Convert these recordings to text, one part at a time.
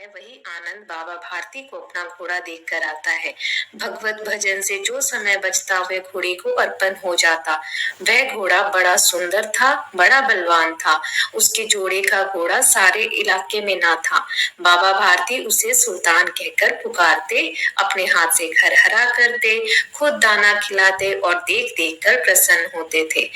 है वही आनंद बाबा भारती को अपना घोड़ा देखकर आता है। भगवत भजन से जो समय बचता वह घोड़े को अर्पण हो जाता। वह घोड़ा बड़ा सुंदर था, बड़ा बलवान था। उसके जोड़े का घोड़ा सारे इलाके में ना था। बाबा भारती उसे सुल्तान कहकर पुकारते, अपने हाथ से घर हरा करते, खुद दाना खिलाते और देख देख कर प्रसन्न होते थे।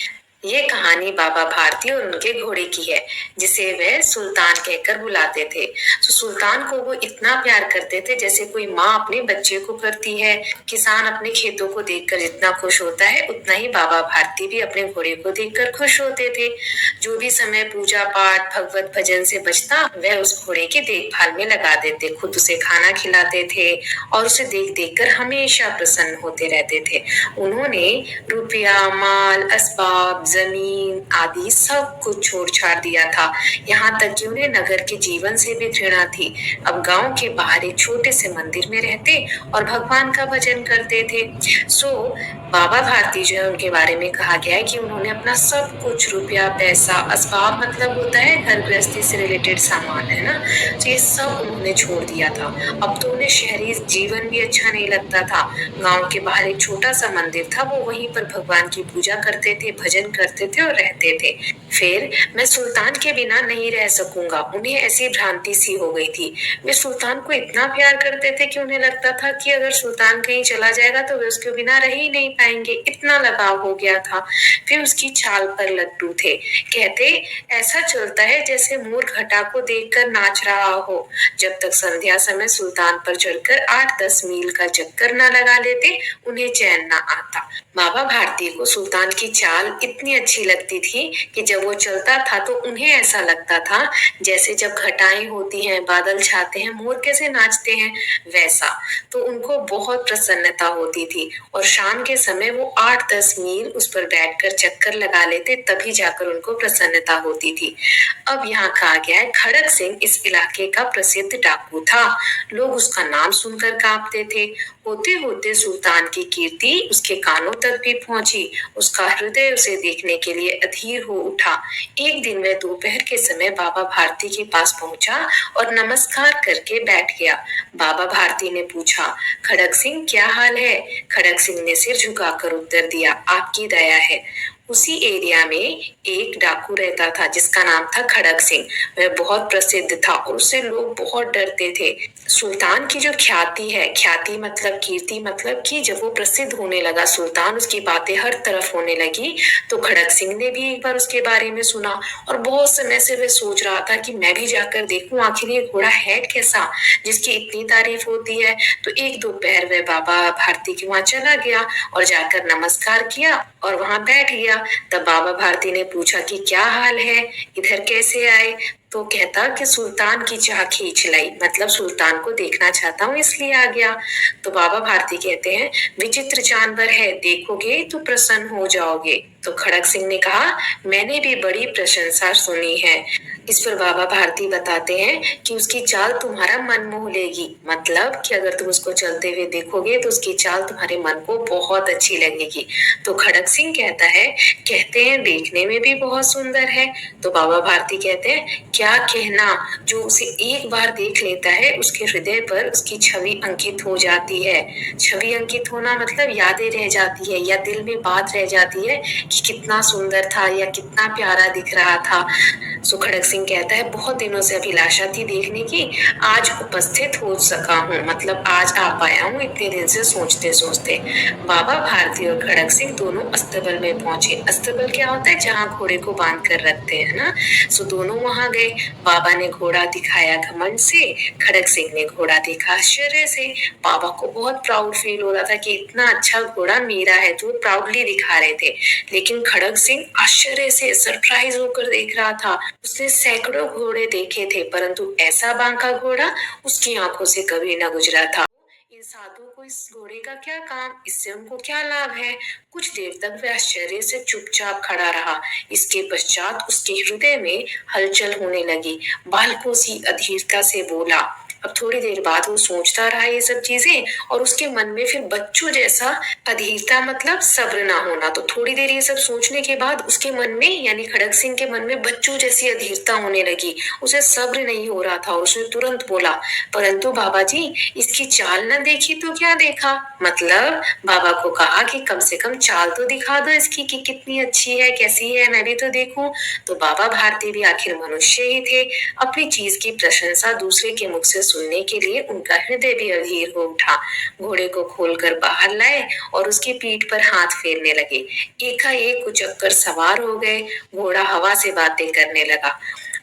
ये कहानी बाबा भारती और उनके घोड़े की है, जिसे वे सुल्तान कहकर बुलाते थे। तो सुल्तान को वो इतना प्यार करते थे जैसे कोई माँ अपने बच्चे को करती है। किसान अपने खेतों को देखकर जितना खुश होता है, उतना ही बाबा भारती भी अपने घोड़े को देखकर खुश होते थे। जो भी समय पूजा पाठ भगवत भजन से बचता, वह उस घोड़े की देखभाल में लगा देते, खुद उसे खाना खिलाते थे और उसे देख देख कर हमेशा प्रसन्न होते रहते थे। उन्होंने रुपया, माल, असबाब, जमीन आदि सब कुछ छोड़ छाड़ दिया था। यहाँ तक कि उन्हें नगर के जीवन से भी घृणा थी। अब गांव के बाहर एक छोटे से मंदिर में रहते और भगवान का भजन करते थे। सो बाबा भारती जो है, उनके बारे में कहा गया है कि उन्होंने अपना सब कुछ, रुपया, पैसा, असबाब मतलब होता है घर गृहस्थी से रिलेटेड सामान, है ना, तो ये सब उन्होंने छोड़ दिया था। अब तो उन्हें शहरी जीवन भी अच्छा नहीं लगता था। गांव के बाहर एक छोटा सा मंदिर था, वो वहीं पर भगवान की पूजा करते थे, भजन करते थे और रहते थे। फिर मैं सुल्तान के बिना नहीं रह सकूंगा, उन्हें ऐसी भ्रांति सी हो गई थी। वे सुल्तान को इतना प्यार करते थे कि उन्हें लगता था कि अगर सुल्तान कहीं चला जाएगा तो वे उसके बिना रह ही नहीं पाएंगे, इतना लगाव हो गया था। फिर उसकी चाल पर लट्टू थे। कहते ऐसा चलता है जैसे मोर घटा को देखकर नाच रहा हो। जब तक संध्या समय सुल्तान पर चढ़कर 8-10 मील का चक्कर न लगा लेते, उन्हें चैन न आता। बाबा भारती को सुल्तान की चाल इतनी अच्छी लगती थी कि जब वो चलता था तो उन्हें ऐसा लगता था जैसे जब घटाएं होती हैं, बादल छाते हैं, मोर कैसे नाचते हैं, वैसा। तो उनको बहुत प्रसन्नता होती थी और शाम के समय वो 8-10 मील उस पर बैठकर चक्कर लगा लेते, तभी जाकर उनको प्रसन्नता होती थी। अब यहाँ कहा गया है, खड़क सिंह इस इलाके का प्रसिद्ध डाकू था। लोग उसका नाम सुनकर कांपते थे। होते होते सुल्तान की कीर्ति उसके कानों तक भी पहुंची। उसका हृदय उसे देखने के लिए अधीर हो उठा। एक दिन वह दोपहर के समय बाबा भारती के पास पहुंचा और नमस्कार करके बैठ गया। बाबा भारती ने पूछा, खड़क सिंह क्या हाल है? खड़क सिंह ने सिर झुकाकर उत्तर दिया, आपकी दया है। उसी एरिया में एक डाकू रहता था जिसका नाम था खड़क सिंह। वह बहुत प्रसिद्ध था और उससे लोग बहुत डरते थे। सुल्तान की जो ख्याति है, ख्याति मतलब कीर्ति, मतलब कि जब वो प्रसिद्ध होने लगा सुल्तान, उसकी बातें हर तरफ होने लगी, तो खड़क सिंह ने भी एक बार उसके बारे में सुना और बहुत समय से वह सोच रहा था कि मैं भी जाकर देखूं आखिर ये घोड़ा है कैसा जिसकी इतनी तारीफ होती है। तो एक दोपहर वह बाबा भारती के वहां चला गया और जाकर नमस्कार किया और वहां बैठ गया। तब बाबा भारती ने पूछा कि क्या हाल है, इधर कैसे आए? तो कहता कि सुल्तान की चाह खींच लाई, मतलब सुल्तान को देखना चाहता हूँ इसलिए आ गया। तो बाबा भारती कहते हैं, विचित्र जानवर है, देखोगे तो प्रसन्न हो जाओगे। तो खड़क सिंह ने कहा, मैंने भी बड़ी प्रशंसा सुनी है। इस पर बाबा भारती बताते हैं कि उसकी चाल तुम्हारा मन मोह लेगी, मतलब कि अगर तुम उसको चलते हुए देखोगे तो उसकी चाल तुम्हारे मन को बहुत अच्छी लगेगी। तो खड़क सिंह कहता है, कहते हैं देखने में भी बहुत सुंदर है। तो बाबा भारती कहते हैं, क्या कहना, जो उसे एक बार देख लेता है उसके हृदय पर उसकी छवि अंकित हो जाती है। छवि अंकित होना मतलब यादें रह जाती है या दिल में बात रह जाती है कि कितना सुंदर था या कितना प्यारा दिख रहा था। खड़क सिंह कहता है, बहुत दिनों से अभिलाषा थी देखने की, आज उपस्थित हो सका हूँ, मतलब आज आ पाया हूँ इतने दिन से सोचते सोचते। बाबा भारती और खड़क सिंह दोनों अस्तबल में पहुंचे। अस्तबल क्या होता है? जहाँ घोड़े को बांध कर रखते हैं ना। दोनों वहां गए। बाबा ने घोड़ा दिखाया घमंड से, खड़क सिंह ने घोड़ा देखा आश्चर्य से। बाबा को बहुत प्राउड फील हो रहा था कि इतना अच्छा घोड़ा मेरा है, तो वो प्राउडली दिखा रहे थे। लेकिन खड़क सिंह आश्चर्य से सरप्राइज होकर देख रहा था। उसने सैकड़ों घोड़े देखे थे, परंतु ऐसा बांका घोड़ा उसकी आंखों से कभी न गुजरा था। इन साधुओं को इस घोड़े का क्या काम, इससे उनको क्या लाभ है? कुछ देर तक वह आश्चर्य से चुपचाप खड़ा रहा। इसके पश्चात उसके हृदय में हलचल होने लगी। बालकों सी अधीरता से बोला, अब थोड़ी देर बाद वो सोचता रहा ये सब चीजें, और उसके मन में फिर बच्चों जैसा अधीरता मतलब सब्र ना होना। तो थोड़ी देर ये सब सोचने के बाद उसके मन में यानी खड़ग सिंह के मन में बच्चों जैसी अधीरता होने लगी। उसे सब्र नहीं हो रहा था और उसने तुरंत बोला, परंतु बाबा जी इसकी चाल न देखी तो क्या देखा। मतलब बाबा को कहा कि कम से कम चाल तो दिखा दो इसकी कि कितनी अच्छी है, कैसी है, मैं भी तो देखूं। तो बाबा भारती भी आखिर मनुष्य ही थे। अपनी चीज की प्रशंसा दूसरे के मुख से सुनने के लिए उनका हृदय भी अधीर हो उठा। घोड़े को खोलकर बाहर लाए और उसकी पीठ पर हाथ फेरने लगे। एकाएक उचक्कर सवार हो गए। घोड़ा हवा से बातें करने लगा।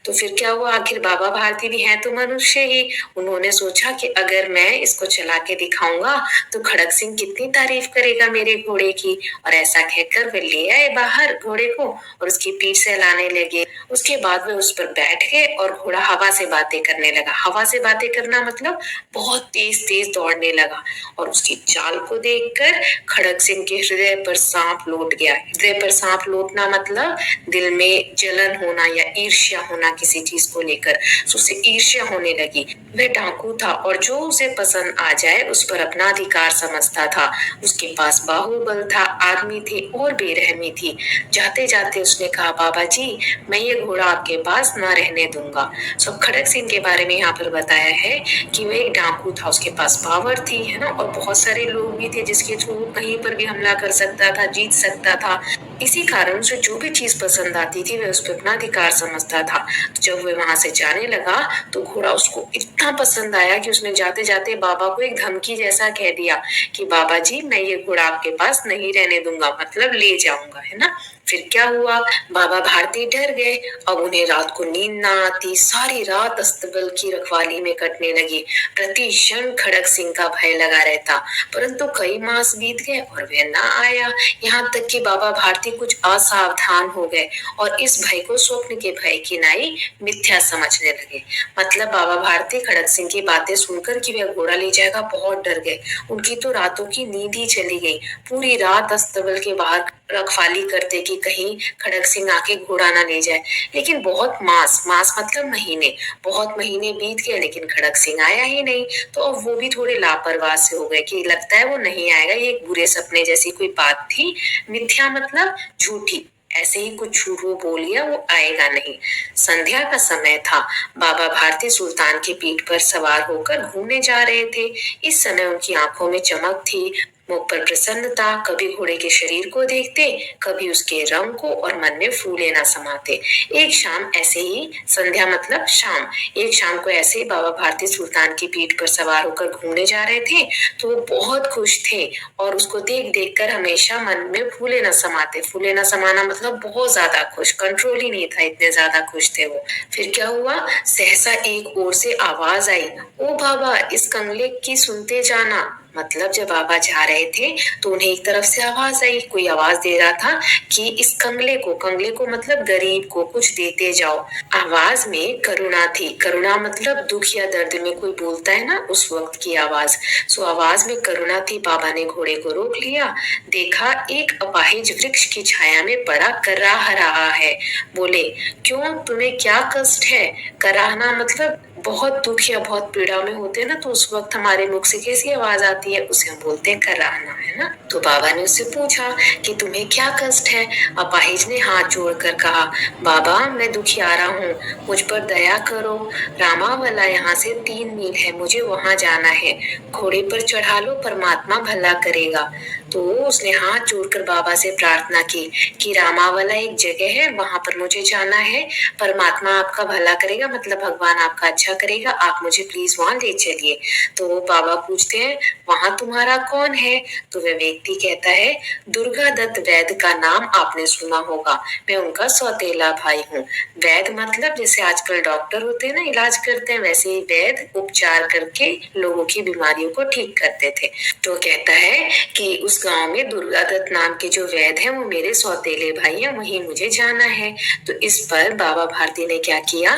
तो फिर क्या हुआ, आखिर बाबा भारती भी हैं तो मनुष्य ही। उन्होंने सोचा कि अगर मैं इसको चला के दिखाऊंगा तो खड़ग सिंह कितनी तारीफ करेगा मेरे घोड़े की। और ऐसा कहकर वे ले आए बाहर घोड़े को और उसकी पीठ से हिलाने लगे। उसके बाद वे उस पर बैठ गए और घोड़ा हवा से बातें करने लगा। हवा से बातें करना मतलब बहुत तेज तेज दौड़ने लगा। और उसकी चाल को देखकर खड़ग सिंह के हृदय पर सांप लौट गया। हृदय पर सांप लौटना मतलब दिल में जलन होना या ईर्ष्या होना किसी चीज को लेकर। तो उसे ईर्ष्या होने लगी। वह डाकू था और जो उसे पसंद आ जाए उस पर अपना अधिकार समझता था। उसके पास बाहुबल था, आदमी थे और बेरहमी थी। जाते जाते उसने कहा, बाबा जी मैं ये घोड़ा आपके पास ना रहने दूंगा। सब खड़ग सिंह के बारे में यहाँ पर बताया है कि वह एक डाकू था, उसके पास पावर थी, है ना, और बहुत सारे लोग भी थे जिसके थ्रू कहीं पर भी हमला कर सकता था, जीत सकता था। इसी कारण उसे जो भी चीज पसंद आती थी वह उस पर अपना अधिकार समझता था। तो जब वह वहां से जाने लगा तो घोड़ा उसको इतना पसंद आया कि उसने जाते जाते बाबा को एक धमकी जैसा कह दिया कि बाबा जी मैं ये घोड़ा आपके पास नहीं रहने दूंगा, मतलब ले जाऊंगा, है ना। फिर क्या हुआ, बाबा भारती डर गए। अब उन्हें रात को नींद ना आती। सारी रात अस्तबल की रखवाली में कटने लगी। प्रति क्षण खड़ग सिंह का भय लगा रहता। परंतु कई मास बीत गए और वह ना आया। यहाँ तक कि बाबा भारती कुछ असावधान हो गए और इस भय को स्वप्न के भय की नाई मिथ्या समझने लगे। मतलब बाबा भारती खड़ग सिंह की बातें सुनकर कि वह घोड़ा ले जाएगा बहुत डर गए। उनकी तो रातों की नींद ही चली गई। पूरी रात अस्तबल के बाहर रखवाली करते कि कहीं खड़ग सिंह आके घोड़ा ना ले जाए। लेकिन बहुत मास मास मतलब महीने, बहुत महीने बीत गए लेकिन खड़ग सिंह आया ही नहीं। तो अब वो भी थोड़े लापरवाह से हो गए कि लगता है वो नहीं आएगा, ये एक बुरे सपने जैसी कोई बात थी। मिथ्या मतलब झूठी, ऐसे ही कुछ झूठ वो बोल लिया, वो आएगा नहीं। संध्या का समय था। बाबा भारती सुल्तान की पीठ पर सवार होकर घूमने जा रहे थे। इस समय उनकी आंखों में चमक थी, मुख पर प्रसन्नता। कभी घोड़े के शरीर को देखते, कभी उसके रंग को, और मन में फूले ना समाते। एक शाम ऐसे ही, संध्या मतलब शाम, एक शाम को ऐसे ही बाबा भारती सुल्तान की पीठ पर सवार होकर घूमने जा रहे थे। तो वो बहुत खुश थे और उसको देख देख कर हमेशा मन में फूले न समाते। फूले न समाना मतलब बहुत ज्यादा खुश, कंट्रोल ही नहीं था, इतने ज्यादा खुश थे वो। फिर क्या हुआ, सहसा एक ओर से आवाज आई, ओ बाबा इस कंगले की सुनते जाना। मतलब जब बाबा जा रहे थे तो उन्हें एक तरफ से आवाज आई, कोई आवाज दे रहा था कि इस कंगले को मतलब गरीब को कुछ देते जाओ। आवाज में करुणा थी। करुणा मतलब दुख या दर्द में कोई बोलता है ना, उस वक्त की आवाज। सो आवाज में करुणा थी। बाबा ने घोड़े को रोक लिया। देखा एक अपाहिज वृक्ष की छाया में पड़ा कराह रहा है। बोले, क्यों तुम्हें क्या कष्ट है। कराहना मतलब बहुत दुख या बहुत पीड़ा में होते हैं ना, तो उस वक्त हमारे मुख से कैसी आवाज आती है, उसे हम बोलते हैं कराहना, है ना। तो बाबा ने उससे पूछा कि तुम्हें क्या कष्ट है। अपाहिज ने हाथ जोड़कर कहा, बाबा मैं दुखियारा हूँ, मुझ पर दया करो। रामावला यहाँ से 3 मील है, मुझे वहां जाना है। घोड़े पर चढ़ा लो, परमात्मा भला करेगा। तो उसने हाथ जोड़कर बाबा से प्रार्थना की कि रामावला एक जगह है, वहां पर मुझे जाना है। परमात्मा आपका भला करेगा मतलब भगवान आपका अच्छा करेगा, आप मुझे प्लीज वहां ले चलिए। तो बाबा पूछते हैं, वहां तुम्हारा कौन है। तो वह व्यक्ति कहता है, दुर्गा दत्त वैद्य का नाम आपने सुना होगा, मैं उनका सौतेला भाई हूँ। वैद्य मतलब जैसे आजकल डॉक्टर होते हैं ना, इलाज करते हैं, वैसे ही वैद्य उपचार करके लोगों की बीमारियों को ठीक करते थे। तो कहता है कि उस गांव में दुर्गा दत्त नाम के जो वैद्य हैं वो मेरे सौतेले भाई हैं, वहीं मुझे जाना है। तो इस पर बाबा भारती ने क्या किया,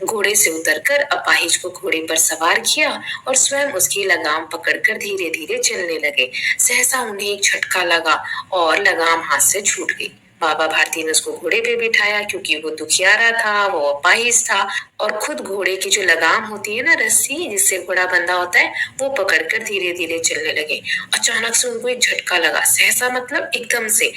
घोड़े से उतरकर अपाहिज को घोड़े पर सवार किया और स्वयं उसकी लगाम पकड़कर धीरे धीरे चलने लगे। सहसा उन्हें एक झटका लगा और लगाम हाथ से छूट गई। बाबा भारती ने उसको घोड़े पे बिठाया क्योंकि वो दुखियारा था, वो अपाहिज था, और खुद घोड़े की जो लगाम होती है ना, रस्सी जिससे घोड़ा बंधा होता है, वो पकड़कर धीरे धीरे चलने लगे। अचानक से उनको एक झटका लगा, सहसा मतलब एकदम से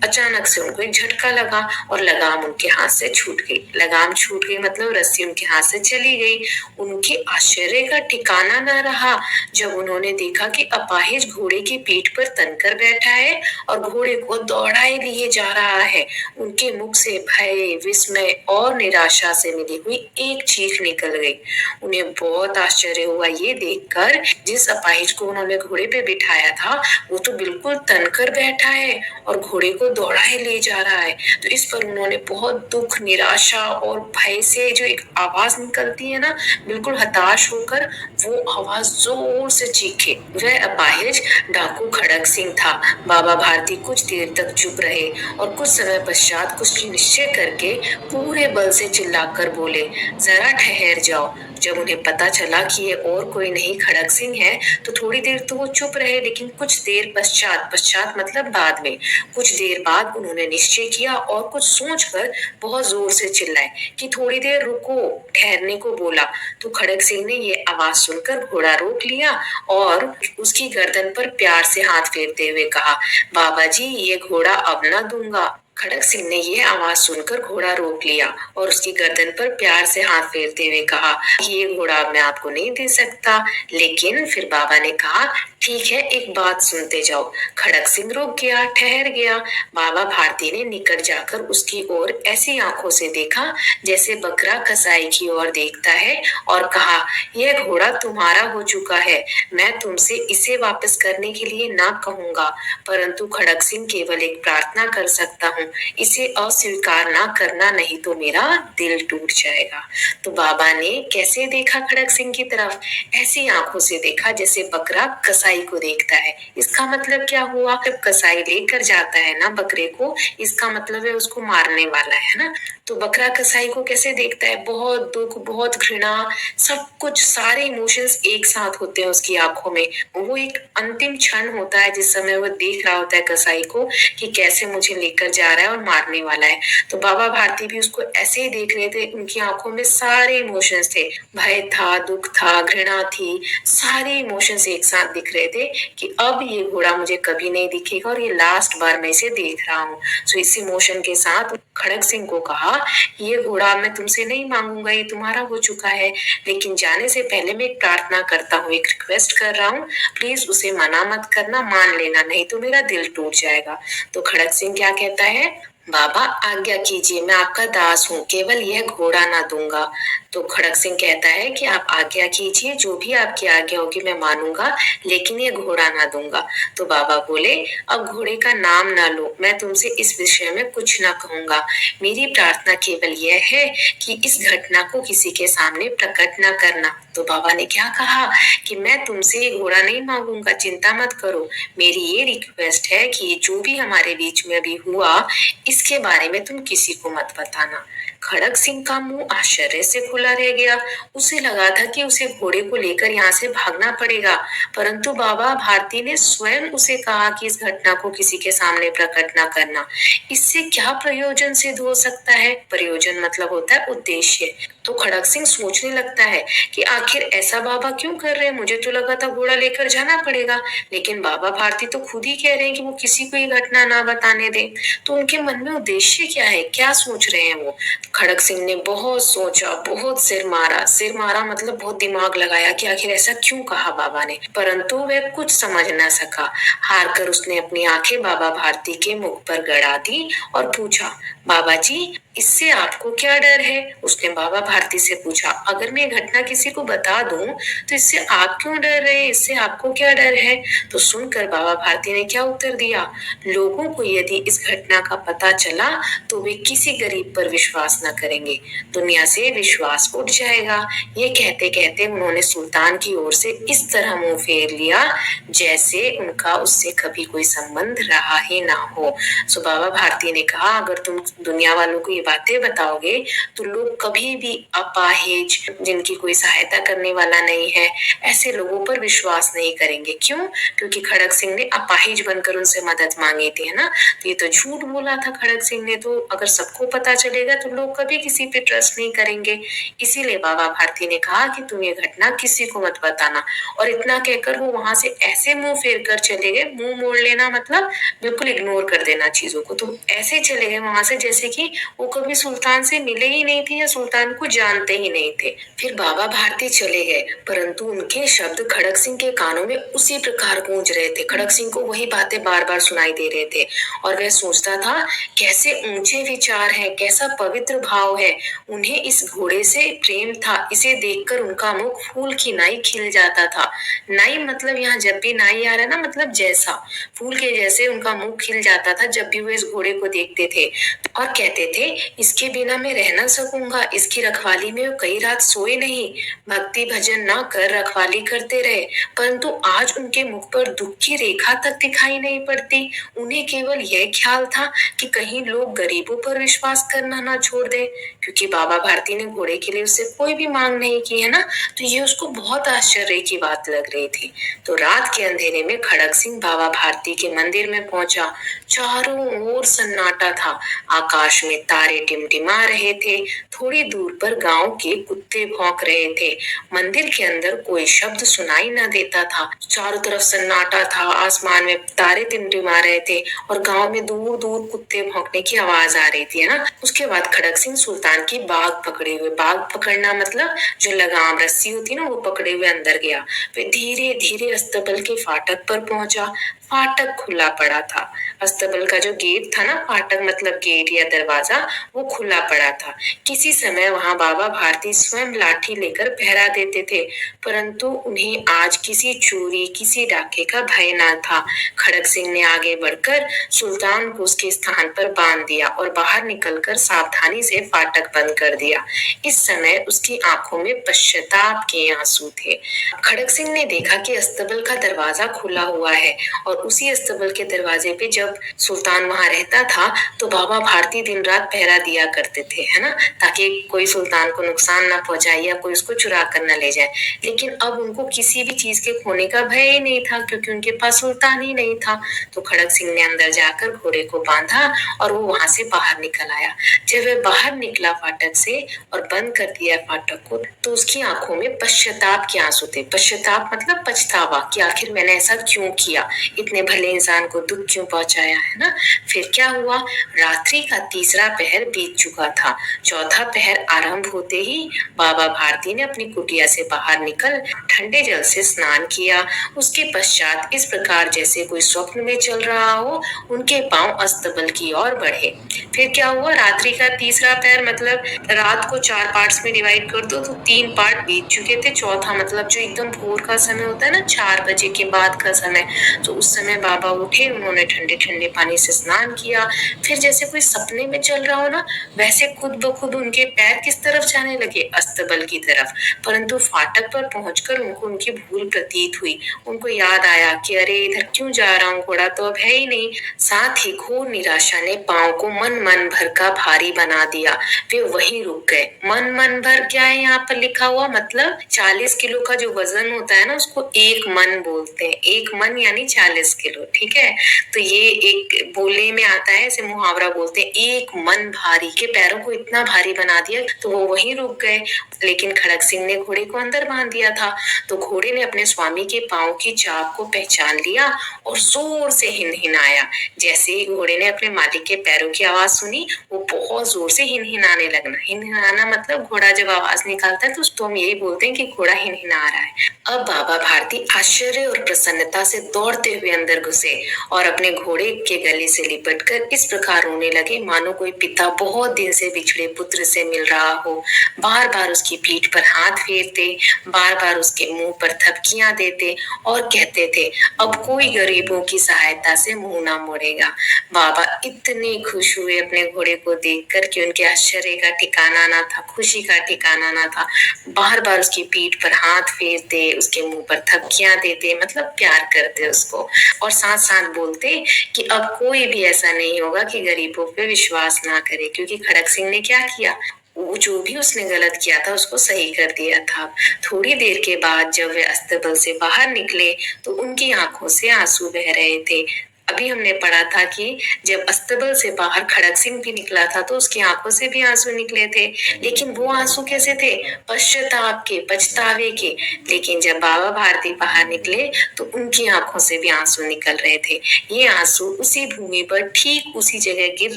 अचानक से उनको एक झटका लगा और लगाम उनके हाथ से छूट गई। लगाम छूट गई मतलब रस्सी उनके हाथ से चली गई। उनके आश्चर्य का ठिकाना न रहा जब उन्होंने देखा कि अपाहिज घोड़े की पीठ पर तनकर बैठा है और घोड़े को दौड़ाए लिए जा रहा है। उनके मुख से भय, विस्मय और निराशा से मिली हुई एक चीख निकल गई। उन्हें बहुत आश्चर्य हुआ ये देखकर, जिस अपाहिज को उन्होंने घोड़े पे बिठाया था वो तो बिल्कुल तनकर बैठा है और घोड़े को दौड़ाए ले जा रहा है। तो इस पर उन्होंने बहुत दुख, निराशा और भय से जो एक आवाज निकलती है ना, बिल्कुल हताश होकर वो आवाज जोर से चीखे। वह अपाहिज डाकू खड़क सिंह था। बाबा भारती कुछ देर तक चुप रहे और कुछ समय पश्चात कुछ निश्चय करके पूरे बल से चिल्लाकर बोले, जरा ठहर जाओ। जब उन्हें पता चला कि ये और कोई नहीं खड़क सिंह है, तो थोड़ी देर तो वो चुप रहे, लेकिन कुछ देर पश्चात, पश्चात मतलब बाद में, कुछ देर बाद उन्होंने निश्चय किया और कुछ सोचकर बहुत जोर से चिल्लाए कि थोड़ी देर रुको, ठहरने को बोला। तो खड़क सिंह ने ये आवाज सुनकर घोड़ा रोक लिया और उसकी गर्दन पर प्यार से हाथ फेरते हुए कहा, बाबा जी ये घोड़ा अब ना दूंगा। खड़क सिंह ने ये आवाज सुनकर घोड़ा रोक लिया और उसकी गर्दन पर प्यार से हाथ फेरते हुए कहा, ये घोड़ा मैं आपको नहीं दे सकता। लेकिन फिर बाबा ने कहा, ठीक है, एक बात सुनते जाओ। खड़क सिंह रुक गया, ठहर गया। बाबा भारती ने निकट जाकर उसकी ओर ऐसी आंखों से देखा जैसे बकरा कसाई की ओर देखता है और कहा, यह घोड़ा तुम्हारा हो चुका है। मैं तुमसे इसे वापस करने के लिए ना कहूंगा, परंतु खड़क सिंह केवल एक प्रार्थना कर सकता हूँ, इसे अस्वीकार ना करना, नहीं तो मेरा दिल टूट जाएगा। तो बाबा ने कैसे देखा खड़क सिंह की तरफ? ऐसी आंखों से देखा जैसे बकरा कसाई को देखता है। इसका मतलब क्या हुआ? जब कसाई लेकर जाता है ना बकरे को, इसका मतलब है उसको मारने वाला है ना। तो बकरा कसाई को कैसे देखता है? बहुत दुख, बहुत घृणा, सब कुछ, सारे इमोशंस एक साथ होते हैं उसकी आंखों में। वो एक अंतिम क्षण होता है जिस समय वो देख रहा होता है कसाई को कि कैसे मुझे लेकर जा रहा है और मारने वाला है। तो बाबा भारती भी उसको ऐसे ही देख रहे थे, उनकी आंखों में सारे इमोशंस थे, भय था, दुख था, घृणा थी, सारे इमोशंस एक साथ दिख रहे थे कि अब ये घोड़ा मुझे कभी नहीं दिखेगा और ये लास्ट बार मैं इसे देख रहा हूँ। सो इस इमोशन के साथ खड़क सिंह को कहा, ये घोड़ा मैं तुमसे नहीं मांगूंगा, ये तुम्हारा हो चुका है, लेकिन जाने से पहले मैं एक प्रार्थना करता हूँ, एक रिक्वेस्ट कर रहा हूँ, प्लीज उसे मना मत करना, मान लेना, नहीं तो मेरा दिल टूट जाएगा। तो खड़क सिंह क्या कहता है, बाबा आज्ञा कीजिए, मैं आपका दास हूँ, केवल यह घोड़ा ना दूंगा। तो खड़क सिंह कहता है कि आप आज्ञा कीजिए, जो भी आपकी आज्ञा होगी मैं मानूंगा, लेकिन ये घोड़ा ना दूंगा। तो बाबा बोले, अब घोड़े का नाम ना लो, मैं तुमसे इस विषय में कुछ ना कहूंगा। मेरी प्रार्थना केवल यह है कि इस घटना को किसी के सामने प्रकट ना करना। तो बाबा ने क्या कहा कि मैं तुमसे ये घोड़ा नहीं मांगूंगा, चिंता मत करो, मेरी ये रिक्वेस्ट है कि जो भी हमारे बीच में अभी हुआ इसके बारे में तुम किसी को मत बताना। खड़क सिंह का मुंह आश्चर्य से खुला रह गया। उसे लगा था कि उसे घोड़े को लेकर यहाँ से भागना पड़ेगा, परंतु बाबा भारती ने स्वयं उसे कहा कि इस घटना को किसी के सामने प्रकट ना करना। इससे क्या प्रयोजन सिद्ध हो सकता है? प्रयोजन मतलब होता है उद्देश्य। तो खड़क सिंह सोचने लगता है कि आखिर ऐसा बाबा क्यों कर रहे हैं? मुझे तो लगा था घोड़ा लेकर जाना पड़ेगा, लेकिन बाबा भारती तो खुद ही कह रहे हैं कि वो किसी को ये घटना ना बताने दें। तो उनके मन में उद्देश्य क्या है, क्या सोच रहे हैं वो? खड़क सिंह ने बहुत सोचा, बहुत सिर मारा, सिर मारा मतलब बहुत दिमाग लगाया कि आखिर ऐसा क्यों कहा बाबा ने, परंतु वह कुछ समझ न सका। हार कर उसने अपनी आंखें बाबा भारती के मुख पर गड़ा दी और पूछा, बाबा जी इससे आपको क्या डर है? उसने बाबा भारती से पूछा, अगर मैं घटना किसी को बता दूं तो इससे आप क्यों डर रहे हैं, इससे आपको क्या डर है? तो सुनकर बाबा भारती ने क्या उत्तर दिया, लोगों को यदि इस घटना का पता चला तो वे किसी गरीब पर विश्वास न करेंगे, दुनिया से विश्वास उठ जाएगा। ये कहते कहते उन्होंने सुल्तान की ओर से इस तरह मुंह फेर लिया जैसे उनका उससे कभी कोई संबंध रहा ही ना हो। सो बाबा भारती ने कहा, अगर तुम दुनिया वालों को ये ये बातें बताओगे तो लोग कभी भी अपाहिज, जिनकी कोई सहायता करने वाला नहीं है, ऐसे लोगों पर विश्वास नहीं करेंगे। क्यों? क्योंकि खड़ग सिंह ने अपाहिज बनकर उनसे मदद मांगी थी, है ना। तो ये तो झूठ बोला था खड़ग सिंह ने, तो अगर सबको पता चलेगा तो लोग कभी किसी पे ट्रस्ट नहीं करेंगे। इसीलिए बाबा भारती ने कहा कि तुम ये घटना किसी को मत बताना। और इतना कहकर वो वहां से ऐसे मुंह फेर कर चले गए। मुंह मोड़ लेना मतलब बिल्कुल इग्नोर कर देना चीजों को। तो ऐसे चले गए वहां से जैसे कि वो कभी सुल्तान से मिले ही नहीं थे या सुल्तान को जानते ही नहीं थे। फिर बाबा भारती चले गए, परंतु उनके शब्द खड़ग सिंह के कानों में उसी प्रकार गूंज रहे थे। खड़ग सिंह को वही बातें बार बार सुनाई दे रहे थे और वह सोचता था कैसे ऊंचे विचार हैं, कैसा पवित्र भाव है। उन्हें इस घोड़े से प्रेम था। इसे देखकर उनका मुख फूल की नाई खिल जाता था। नाई मतलब यहाँ जब भी नाई आ रहा है ना, मतलब जैसा फूल के जैसे उनका मुंह खिल जाता था जब भी वो इस घोड़े को देखते थे। और कहते थे इसके बिना मैं रह ना सकूंगा। इसकी रखवाली में वो कई रात सोए नहीं, भक्ति भजन ना कर रखवाली करते रहे, परंतु आज उनके मुख पर दुख की रेखा तक दिखाई नहीं पड़ती। उन्हें केवल यह ख्याल था कि कहीं लोग गरीबों पर विश्वास करना ना छोड़ दे, क्योंकि बाबा भारती ने घोड़े के लिए उससे कोई भी मांग नहीं की, है ना। तो ये उसको बहुत आश्चर्य की बात लग रही थी। तो रात के अंधेरे में खड़ग सिंह बाबा भारती के मंदिर में पहुंचा। चारों ओर सन्नाटा था। आकाश में तारे टिमटिमा रहे थे। थोड़ी दूर पर गांव के कुत्ते भौंक रहे थे। मंदिर के अंदर कोई शब्द सुनाई न देता था। चारों तरफ सन्नाटा था। आसमान में तारे टिमटिमा रहे थे और गांव में दूर दूर कुत्ते भौंकने की आवाज आ रही थी, है ना। उसके बाद खड़ग सिंह सुल्तान की बाग पकड़े हुए, बाग पकड़ना मतलब जो लगाम रस्सी होती है ना, वो पकड़े हुए अंदर गया। वे धीरे धीरे अस्तबल के फाटक पर पहुंचा। फाटक खुला पड़ा था। अस्तबल का जो गेट था ना, फाटक मतलब गेट या दरवाजा, वो खुला पड़ा था। किसी समय वहां बाबा भारती स्वयं लाठी लेकर पहरा देते थे, परंतु उन्हें आज किसी चोरी, किसी डाके का भय न था। खड़ग सिंह ने आगे बढ़कर सुल्तान को उसके स्थान पर बांध दिया और बाहर निकलकर सावधानी से फाटक बंद कर दिया। इस समय उसकी आंखों में पश्चाताप के आंसू थे। खड़ग सिंह ने देखा कि अस्तबल का दरवाजा खुला हुआ है और उसी अस्तबल के दरवाजे पे जब सुल्तान वहां रहता था तो बाबा भारती दिन रात पहरा दिया करते थे, है ना, ताकि कोई सुल्तान को नुकसान ना पहुंचाए या कोई उसको चुरा कर न ले जाए। लेकिन अब उनको किसी भी चीज के खोने का भय ही नहीं था, क्योंकि उनके पास सुल्तान ही नहीं था। तो खड़ग सिंह ने अंदर जाकर घोड़े को बांधा और वो वहां से बाहर निकल आया। जब वह बाहर निकला फाटक से और बंद कर दिया फाटक को, तो उसकी आंखों में पश्चाताप के आंसू थे। पश्चाताप मतलब पछतावा कि आखिर मैंने ऐसा क्यों किया, इतने भले इंसान को दुख क्यों पहुंचाया, है ना। फिर क्या हुआ? रात्रि का तीसरा पहर बीत चुका था। चौथा पहर आरंभ होते ही बाबा भारती ने अपनी कुटिया से बाहर निकल ठंडे जल से स्नान किया। उसके पश्चात इस प्रकार जैसे कोई स्वप्न में चल रहा हो, उनके पांव अस्तबल की ओर बढ़े। फिर क्या हुआ? रात्रि का तीसरा पहर मतलब रात को 4 पार्ट्स में डिवाइड कर दो तो 3 पार्ट बीत चुके थे। चौथा मतलब जो एकदम भोर का समय होता है ना, 4 बजे के बाद का समय, तो उस समय बाबा उठे, उन्होंने ठंडे ठंडे पानी से स्नान किया। फिर जैसे कोई सपने में चल रहा हो ना, वैसे खुद ब खुद उनके पैर किस तरफ जाने लगे? अस्तबल की तरफ। परंतु फाटक पर पहुंचकर उनको उनकी भूल प्रतीत हुई। उनको याद आया कि अरे इधर क्यों जा रहा हूँ, घोड़ा तो अब है ही नहीं। साथ ही घोर निराशा ने पांव को मन भर का भारी बना दिया। वे वहीं रुक गए। मन भर क्या है यहाँ पर लिखा हुआ? मतलब 40 किलो का जो वजन होता है ना, उसको एक मन बोलते हैं। एक मन यानी 40 किलो, ठीक है। तो ये एक बोले में आता है, ऐसे मुहावरा बोलते हैं, एक मन भारी, के पैरों को इतना भारी बना दिया। तो वो वहीं रुक गए। लेकिन खड़ग सिंह ने घोड़े को अंदर बांध दिया था। तो घोड़े ने अपने स्वामी के पांव की चाप को पहचान लिया और जोर से हिनहिनाया। जैसे ही घोड़े ने अपने मालिक के पैरों की आवाज सुनी, वो बहुत जोर से हिनहिनाने लगना। हिनहिनाना मतलब घोड़ा जब आवाज निकालता है तो हम यही बोलते हैं कि घोड़ा हिनहिना रहा है। अब बाबा भारती आश्चर्य और प्रसन्नता से दौड़ते हुए अंदर घुसे और अपने घोड़े के गले से लिपटकर इस प्रकार रोने लगे मानो कोई पिता बहुत दिन से बिछड़े पुत्र से मिल रहा हो। बार बार उसकी पीठ पर हाथ फेरते, बार बार उसके मुंह पर थपकियां देते और कहते थे अब कोई गरीबों की सहायता से मुंह ना मोड़ेगा। बाबा इतने खुश हुए अपने घोड़े को देखकर कि उनके आश्चर्य का ठिकाना ना था, खुशी का ठिकाना ना था। बार बार उसकी पीठ पर हाथ फेरते, उसके मुंह पर थपकियां देते, मतलब प्यार करते उसको। और साथ साथ बोलते कि अब कोई भी ऐसा नहीं होगा कि गरीबों पे विश्वास ना करे, क्योंकि खड़क सिंह ने क्या किया, वो जो भी उसने गलत किया था उसको सही कर दिया था। थोड़ी देर के बाद जब वे अस्तबल से बाहर निकले तो उनकी आंखों से आंसू बह रहे थे। अभी हमने पढ़ा था कि जब अस्तबल से बाहर खड़क सिंह भी निकला था तो उसकी आंखों से भी आंसू निकले थे, लेकिन वो आंसू कैसे थे, पश्चाताप के, पछतावे के। लेकिन जब बाबा भारती बाहर निकले तो उनकी आंखों से भी आंसू निकल रहे थे। ये आंसू उसी भूमि पर ठीक उसी जगह गिर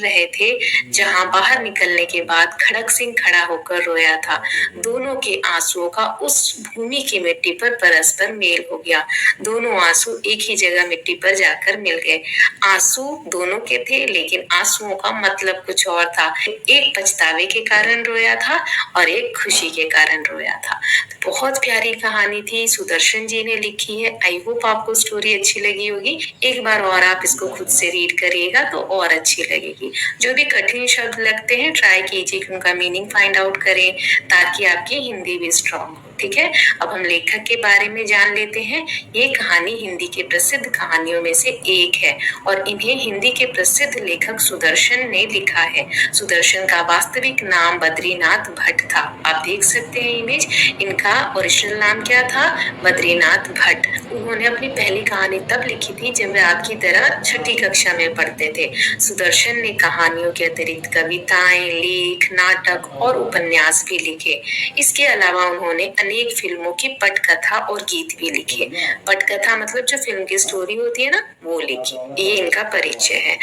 रहे थे जहां बाहर निकलने के बाद खड़क सिंह खड़ा होकर रोया था। दोनों के आंसुओं का उस भूमि की मिट्टी पर परस्पर मेल हो गया। दोनों आंसू एक ही जगह मिट्टी पर जाकर मिल गए। आंसू दोनों के थे, लेकिन आंसुओं का मतलब कुछ और था। एक पछतावे के कारण रोया था और एक खुशी के कारण रोया था। बहुत प्यारी कहानी थी, सुदर्शन जी ने लिखी है। आई होप आपको स्टोरी अच्छी लगी होगी। एक बार और आप इसको खुद से रीड करिएगा तो और अच्छी लगेगी। जो भी कठिन शब्द लगते हैं ट्राई कीजिए कि उनका मीनिंग फाइंड आउट करें, ताकि आपकी हिंदी भी स्ट्रांग हो। ठीक है, अब हम लेखक के बारे में जान लेते हैं। ये कहानी हिंदी के प्रसिद्ध कहानियों में से एक है और इन्हें हिंदी के प्रसिद्ध लेखक सुदर्शन ने लिखा है। सुदर्शन का वास्तविक नाम बद्रीनाथ भट्ट था। आप देख सकते हैं इमेज। इनका ओरिजिनल नाम क्या था, बद्रीनाथ भट्ट। उन्होंने अपनी पहली कहानी तब लिखी थी जब वे आपकी तरह छठी कक्षा में पढ़ते थे। सुदर्शन ने कहानियों के अतिरिक्त कविताएं, लेख, नाटक और उपन्यास भी लिखे। इसके अलावा उन्होंने अनेक फिल्मों की पटकथा और गीत भी लिखे। पटकथा मतलब जो फिल्म की स्टोरी होती है ना, वो लिखी। ये इनका परिचय है।